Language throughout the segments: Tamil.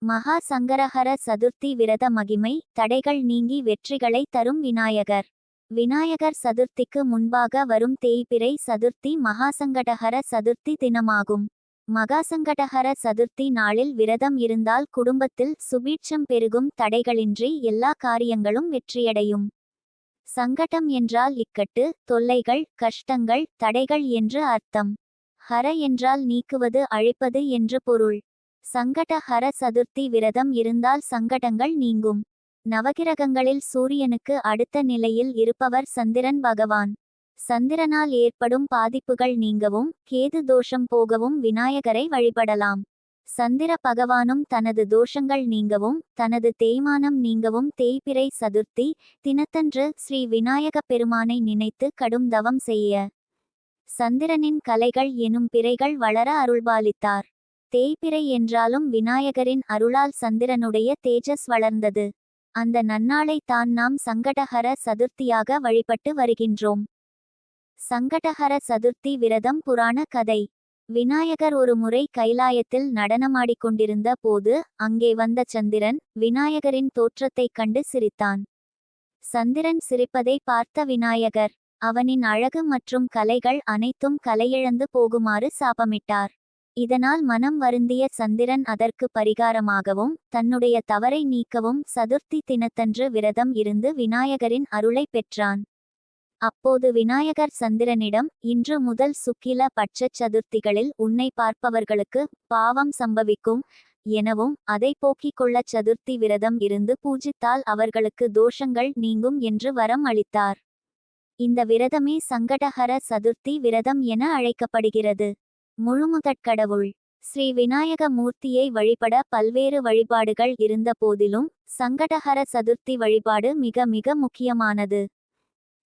மகா சங்கரஹர சதுர்த்தி விரத மகிமை. தடைகள் நீங்கி வெற்றிகளை தரும் விநாயகர். விநாயகர் சதுர்த்திக்கு முன்பாக வரும் தேய்பிறை சதுர்த்தி மகாசங்கடஹர சதுர்த்தி தினமாகும். மகாசங்கடஹர சதுர்த்தி நாளில் விரதம் இருந்தால் குடும்பத்தில் சுபீட்சம் பெருகும். தடைகளின்றி எல்லா காரியங்களும் வெற்றியடையும். சங்கடம் என்றால் இக்கட்டு, தொல்லைகள், கஷ்டங்கள், தடைகள் என்று அர்த்தம். ஹர என்றால் நீக்குவது, அழிப்பது என்று பொருள். சங்கடஹர சதுர்த்தி விரதம் இருந்தால் சங்கடங்கள் நீங்கும். நவகிரகங்களில் சூரியனுக்கு அடுத்த நிலையில் இருப்பவர் சந்திரன் பகவான். சந்திரனால் ஏற்படும் பாதிப்புகள் நீங்கவும் கேது தோஷம் போகவும் விநாயகரை வழிபடலாம். சந்திர பகவானும் தனது தோஷங்கள் நீங்கவும் தனது தேய்மானம் நீங்கவும் தேய்பிறை சதுர்த்தி தினத்தன்று ஸ்ரீ விநாயக பெருமானை நினைத்து கடும் தவம் செய்ய சந்திரனின் கலைகள் எனும் பிறைகள் வளர அருள்பாலித்தார். தேய்பிறை என்றாலும் விநாயகரின் அருளால் சந்திரனுடைய தேஜஸ் வளர்ந்தது. அந்த நன்னாளை தான் நாம் சங்கடஹர சதுர்த்தியாக வழிபட்டு வருகின்றோம். சங்கடஹர சதுர்த்தி விரதம் புராண கதை. விநாயகர் ஒரு முறை கைலாயத்தில் நடனமாடிக்கொண்டிருந்த போது அங்கே வந்த சந்திரன் விநாயகரின் தோற்றத்தைக் கண்டு சிரித்தான். சந்திரன் சிரிப்பதை பார்த்த விநாயகர் அவனின் அழகு மற்றும் கலைகள் அனைத்தும் கலையிழந்து போகுமாறு சாபமிட்டார். இதனால் மனம் வருந்திய சந்திரன் அதற்கு பரிகாரமாகவும் தன்னுடைய தவறை நீக்கவும் சதுர்த்தி தினத்தன்று விரதம் இருந்து விநாயகரின் அருளை பெற்றான். அப்போது விநாயகர் சந்திரனிடம், இன்று முதல் சுக்கில பட்ச சதுர்த்திகளில் உன்னை பார்ப்பவர்களுக்கு பாவம் சம்பவிக்கும் எனவும் அதை போக்கிக் கொள்ள சதுர்த்தி விரதம் இருந்து பூஜித்தால் அவர்களுக்கு தோஷங்கள் நீங்கும் என்று வரம் அளித்தார். இந்த விரதமே சங்கடஹர சதுர்த்தி விரதம் என அழைக்கப்படுகிறது. முழுமுதற்கடவுள் ஸ்ரீ விநாயக மூர்த்தியை வழிபட பல்வேறு வழிபாடுகள் இருந்த போதிலும் சங்கடஹர சதுர்த்தி வழிபாடு மிக மிக முக்கியமானது.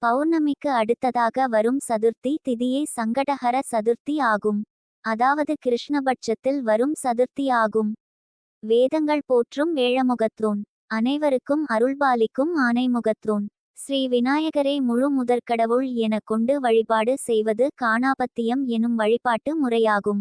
பௌர்ணமிக்கு அடுத்ததாக வரும் சதுர்த்தி திதியே சங்கடஹர சதுர்த்தி ஆகும். அதாவது கிருஷ்ணபட்சத்தில் வரும் சதுர்த்தி ஆகும். வேதங்கள் போற்றும் வேழமுகத்தோன், அனைவருக்கும் அருள்பாலிக்கும் ஆனைமுகத்தோன் ஸ்ரீ விநாயகரே முழு முதற்கடவுள் என கொண்டு வழிபாடு செய்வது காணாபத்தியம் எனும் வழிபாட்டு முறையாகும்.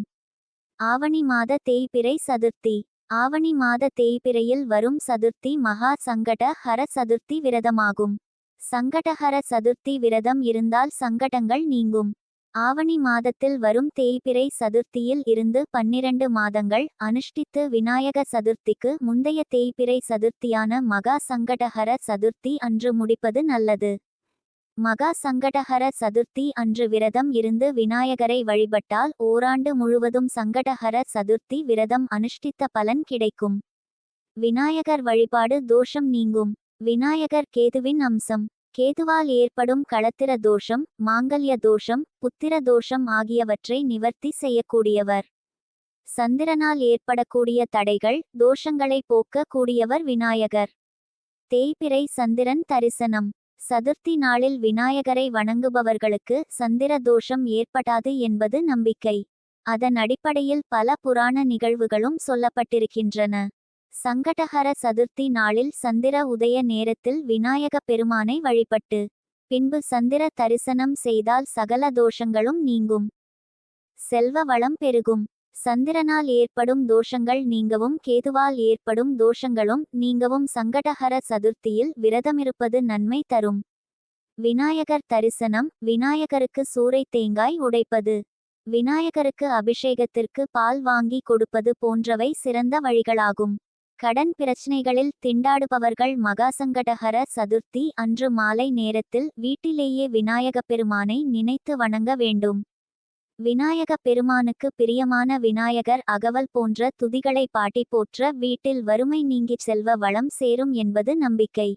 ஆவணி மாத தேய்பிறை சதுர்த்தி. ஆவணி மாத தேய்பிறையில் வரும் சதுர்த்தி மகா சங்கட ஹர சதுர்த்தி விரதமாகும். சங்கடஹர சதுர்த்தி விரதம் இருந்தால் சங்கடங்கள் நீங்கும். ஆவணி மாதத்தில் வரும் தேய்பிறை சதுர்த்தியில் இருந்து 12 மாதங்கள் அனுஷ்டித்து விநாயக சதுர்த்திக்கு முந்தைய தேய்பிறை சதுர்த்தியான மகா சங்கடஹர சதுர்த்தி அன்று முடிப்பது நல்லது. மகா சங்கடஹர சதுர்த்தி அன்று விரதம் இருந்து விநாயகரை வழிபட்டால் ஓராண்டு முழுவதும் சங்கடஹர சதுர்த்தி விரதம் அனுஷ்டித்த பலன் கிடைக்கும். விநாயகர் வழிபாடு தோஷம் நீங்கும். விநாயகர் கேதுவின் அம்சம். கேதுவால் ஏற்படும் களத்திர தோஷம், மாங்கல்ய தோஷம், புத்திர தோஷம் ஆகியவற்றை நிவர்த்தி செய்யக்கூடியவர். சந்திரனால் ஏற்படக்கூடிய தடைகள், தோஷங்களை போக்க கூடியவர் விநாயகர். தேய்பிறை சந்திரன் தரிசனம். சதுர்த்தி நாளில் விநாயகரை வணங்குபவர்களுக்கு சந்திர தோஷம் ஏற்படாது என்பது நம்பிக்கை. அதன் அடிப்படையில் பல புராண நிகழ்வுகளும் சொல்லப்பட்டிருக்கின்றன. சங்கடஹர சதுர்த்தி நாளில் சந்திர உதய நேரத்தில் விநாயக பெருமானை வழிபட்டு பின்பு சந்திர தரிசனம் செய்தால் சகல தோஷங்களும் நீங்கும். செல்வ வளம் பெருகும். சந்திரனால் ஏற்படும் தோஷங்கள் நீங்கவும் கேதுவால் ஏற்படும் தோஷங்களும் நீங்கவும் சங்கடஹர சதுர்த்தியில் விரதமிருப்பது நன்மை தரும். விநாயகர் தரிசனம். விநாயகருக்கு சூறை தேங்காய் உடைப்பது, விநாயகருக்கு அபிஷேகத்திற்கு பால் வாங்கி கொடுப்பது போன்றவை சிறந்த வழிகளாகும். கடன் பிரச்சனைகளில் திண்டாடுபவர்கள் மகாசங்கடஹர சதுர்த்தி அன்று மாலை நேரத்தில் வீட்டிலேயே விநாயக பெருமானை நினைத்து வணங்க வேண்டும். விநாயக பெருமானுக்கு பிரியமான விநாயகர் அகவல் போன்ற துதிகளை பாட்டி போற்ற வீட்டில் வறுமை நீங்கிச் செல்வ வளம் சேரும் என்பது நம்பிக்கை.